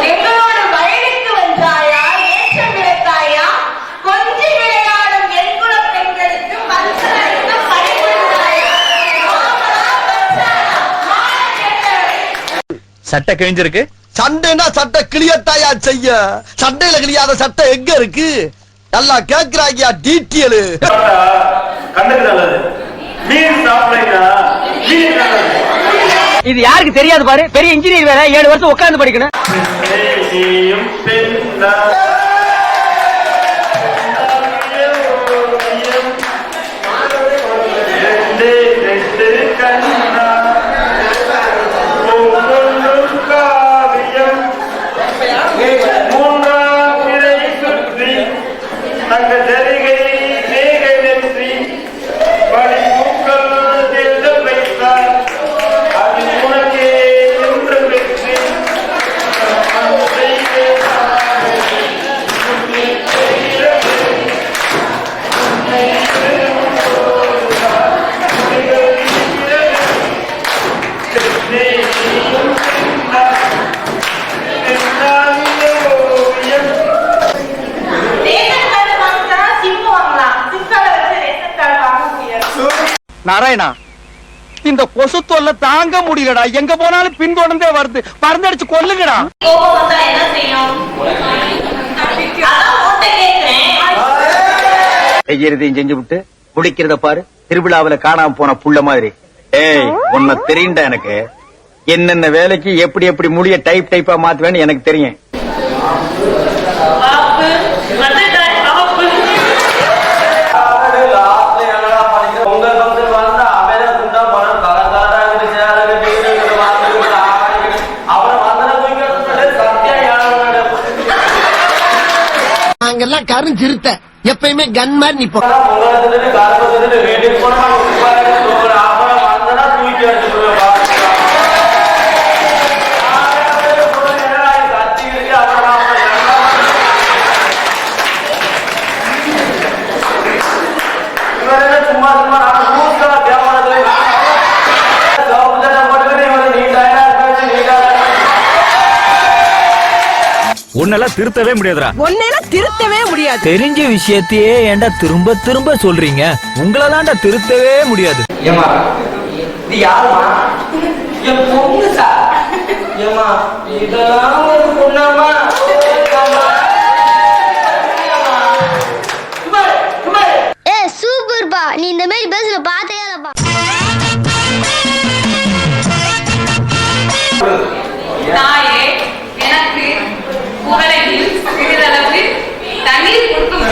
Speaker 2: எங்களோட வயலுக்கு வந்தாயா, ஏற்றம் விளத்தாயா, கொஞ்ச
Speaker 13: சட்டை கிழிஞ்சிருக்கு.
Speaker 14: சண்டைனா சட்டை கிளியத்தாயா செய்ய, சண்டையில கிளியாத சட்டை எங்க இருக்கு? நல்லா கேக்குறாங்கயா டீட்டெயில்.
Speaker 15: கண்ணுக்கு நல்லது, மீன் சாப்பிடுறீங்களா? மீன் நல்லது.
Speaker 9: இது யாருக்கு தெரியாது பாரு, பெரிய இன்ஜினியர் வேற 7 வருஷம் உட்கார்ந்து படிக்கணும். நாராயணா, இந்த கொசு தொல்லை தாங்க முடியலடா. எங்க போனாலும் பின்தொடர்ந்தே வருது. மருந்தடிச்சு கொல்லுங்கடா.
Speaker 13: செய்யறதையும் செஞ்சு விட்டு குடிக்கிறத பாரு, திருவிழாவில காணாம போன புள்ள மாதிரி. ஏய், உன்னை தெரியும்டா எனக்கு. என்னென்ன வேலைக்கு எப்படி எப்படி முடிய டைப் டைப்பா மாத்துவேன்னு எனக்கு தெரியும்.
Speaker 14: நாங்கெல்லாம் கருஞ்சிருத்த எப்பயுமே கன் மாதிரி நிப்போம்.
Speaker 13: உன்னெல்லாம் திருத்தவே முடியாதுடா.
Speaker 16: ஒன்னெல்லாம் திருத்தவே முடியாது.
Speaker 12: தெரிஞ்ச விஷயத்தையே ஏன்டா திரும்ப திரும்ப சொல்றீங்க? உங்களால திருத்தவே முடியாது.
Speaker 10: ஏமா இது யாருமா? என் பொண்ணு சார். ஏமா இதெல்லாம் ஒரு பொண்ணாமா?
Speaker 2: சூப்பர்பா, நீ இந்த மாதிரி பேசுற பார்த்தே இல்லப்பா.
Speaker 16: தாயே, எனக்கு உலகில் சிறிதளவு தண்ணீர் கொடுக்கும்.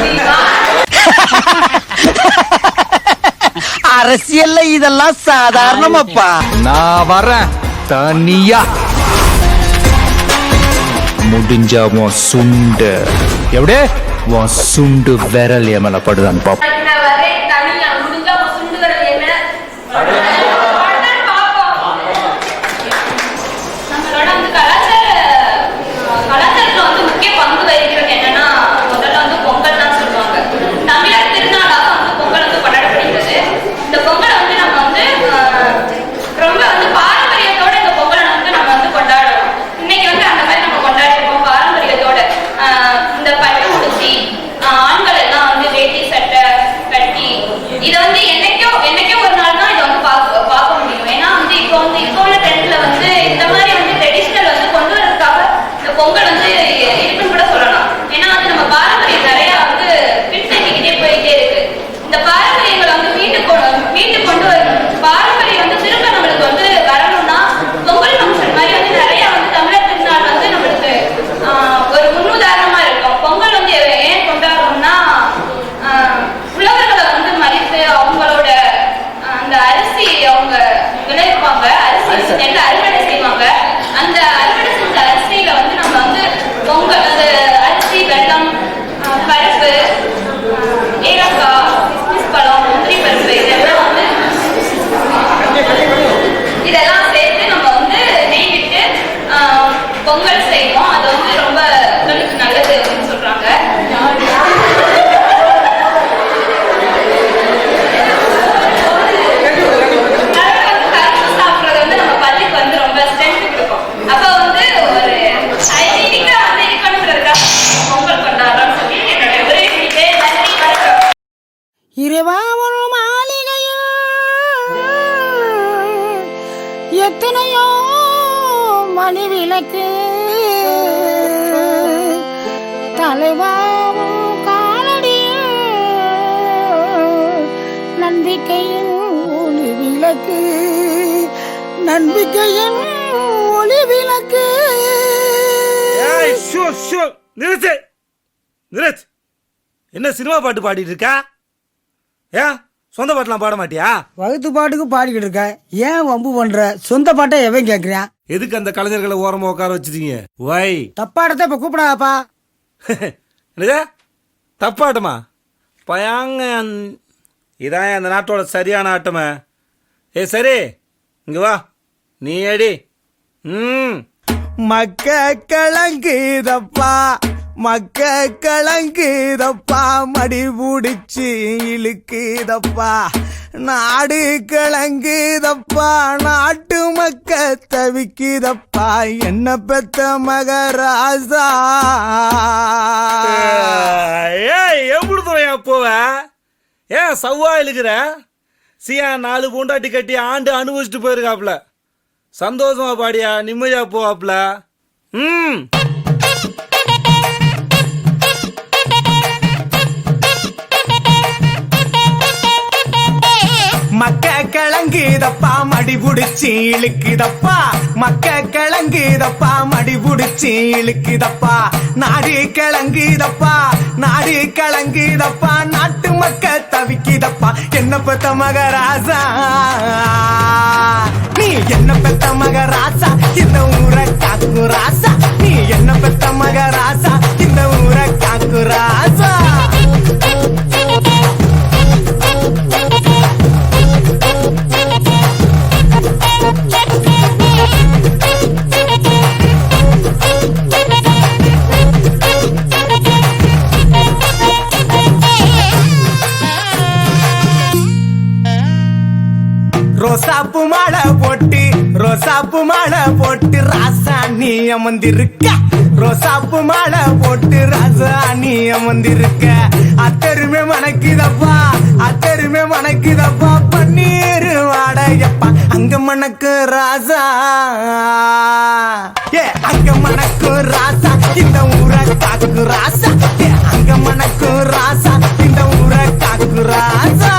Speaker 9: அரசியல்ல இதெல்லாம் சாதாரணமாப்பா.
Speaker 8: நான் வரேன் தனியா. முடிஞ்சா உன் சுண்டு எப்படியே உன் சுண்டு விரல் எமல படுதான் பாப்பா.
Speaker 16: இரவாவொரு மாளிகையில் எத்தனையோ
Speaker 17: மணி விளக்கு தலைவாவும் காலடியில் நம்பிக்கையின் ஒளி விளக்கு நம்பிக்கையின் ஒளி விளக்கு.
Speaker 18: நிறுத்து நிறுத்து. என்ன சினிமா பாட்டு பாடிட்டு இருக்கா? ஏன் சொந்த பாட்டுலாம் பாட மாட்டியா?
Speaker 19: வகுத்து பாட்டுக்கு பாடிக்கிட்டு இருக்க, ஏன் வம்பு பண்ற? சொந்த பாட்டை எவன் கேக்குறான்?
Speaker 18: எதுக்கு அந்த கலைஞர்களை ஓரமா உட்கார வச்சிருக்கீங்க? வை
Speaker 19: தப்பாடத்த இப்ப கூப்பிடாப்பா.
Speaker 18: என்னது தப்பாட்டமா? பயாங்க இதான் அந்த நாட்டோட சரியான ஆட்டமே. சரி இங்க வா, நீ அடி.
Speaker 7: மக்க கலங்குதப்பா மக்க கலங்குதப்பா மடி பிடிச்சி இழுக்குதப்பா நாடு கலங்குதப்பா நாட்டு மக்க தவிக்குதப்பா என்ன பெத்த மகராசா.
Speaker 18: எப்படி துறையா போவ? ஏன் சவ்வா இழுக்கிற? சியா 4 பூண்டாட்டி கட்டி ஆண்டு அனுபவிச்சுட்டு போயிருக்காப்ல. சந்தோஷமா பாடியா, நிம்மதியா போவாப்ல.
Speaker 7: மக்க கலங்குதப்பா மடி புடிச்சி இழுக்குதப்பா மக்க கலங்குதப்பா மடி புடிச்சி இழுக்குதப்பா நாடு கலங்குதப்பா நாடு கலங்குதப்பா நாட்டு மக்க தவிக்குதப்பா என்ன பெத்த மகராசா நீ என்ன பெத்த மகராசா இந்த ஊரை காக்கு ராசா நீ என்ன பெத்த மகராசா இந்த ஊரை காக்கு ராசா. ரோசாப்பு மாலை போட்டு ரோசாப்பு மாலை போட்டு ராசா நீ அமர்ந்திருக்க ரோசாப்பு மாலை போட்டு ராசா நீ அமர்ந்திருக்க அத்தருமே மணக்குதப்பா அத்தருமே மணக்குதப்பா பன்னீர் வாடையப்பா அங்க மணக்கு ராசா அங்க மணக்கு ராசா இந்த ஊரை காக்கு ராசா அங்க மணக்கு ராசா இந்த ஊரை காக்கு ராசா.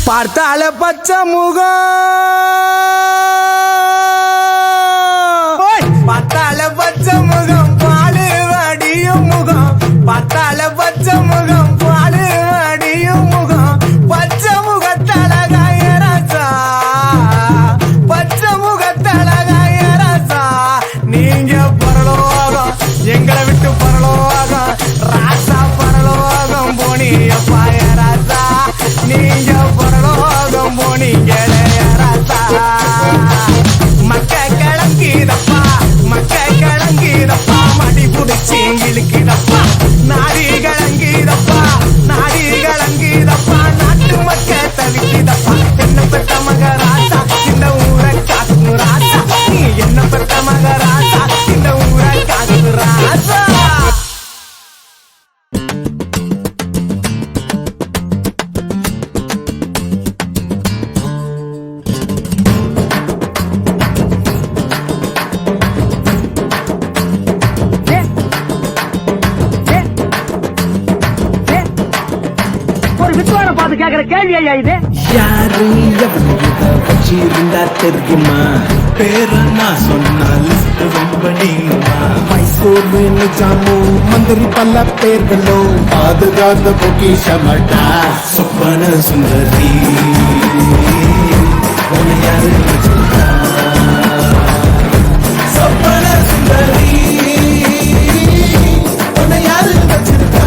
Speaker 7: பார்த்தால பச்சை முகம் பார்த்தால பச்சை முகம் பாலு வடியும் முகம் பார்த்தால பச்சை முகம் பாலு வடியும் முகம் பச்சை முகத்தழகாய ராசா பச்சை முகத்தழகாய ராசா நீங்க பரலோகம் எங்களை விட்டு பரலோகம் ராசா பரலோகம் போனியப்பாய ராசா நீங்க பரலோகம் போனீங்களே ராசா. மக்க கலங்குதப்பா மக்க கலங்குதப்பா மடி புடிச்சி இழுக்குதப்பா நாடி கலங்குதப்பா நாடி கலங்குதப்பா நாட்டு மக்க தவிக்குதப்பா என்ன பெத்த மகராசா இந்த ஊரை காக்கு ராசா நீ என்ன பெத்த மகராசா இந்த ஊரை காக்கு ராசா.
Speaker 9: கேக்குற கேள்வி ஐயா இது
Speaker 7: யாரு வச்சிருந்தா தெரியுமா பேர நான் சொன்னா லிஸ்ட் ரொம்ப நீளமா மைசூர் நிஜாமோ மந்திரி பல பேர்களோ பாதுகாத்த பொக்கிஷமட்டா சொப்பன சுந்தரி யாரு சொப்பன சுந்தரி யாரு வச்சிருக்கா.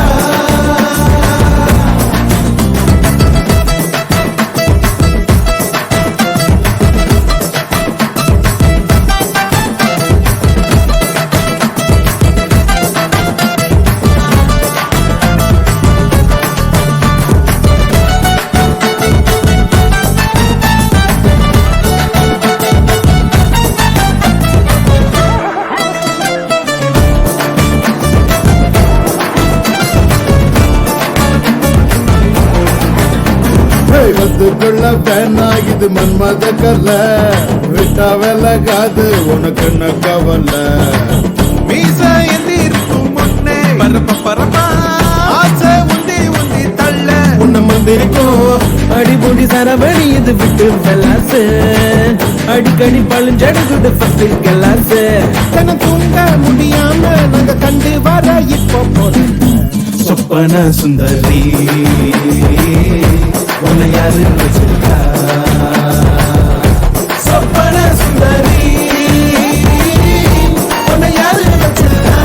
Speaker 20: மனசுக்குள்ள வேணா இது மன்மத கல்ல விட்டா விலகாது உனக்கு என்ன கவலை மீச எந்திருக்கும் முன்னே பரப்பா ஆசை உந்தி உந்தி தள்ள உன்னை மந்திரிக்கும்
Speaker 3: அடிபொடி சரவடி இது விட்டு வெலாசு அடிக்கடி பழுஞ்சடுகுது ஃபர்ஸ்ட் கிளாஸ்
Speaker 20: தன தூங்க முடியாம நாங்க கண்டு வர இப்போ போறோம்
Speaker 3: சொப்பன சுந்தரி உன்னை யாரு வச்சிருக்கா சொப்பன சுந்தரி உன்னை யாரு வச்சிருக்கா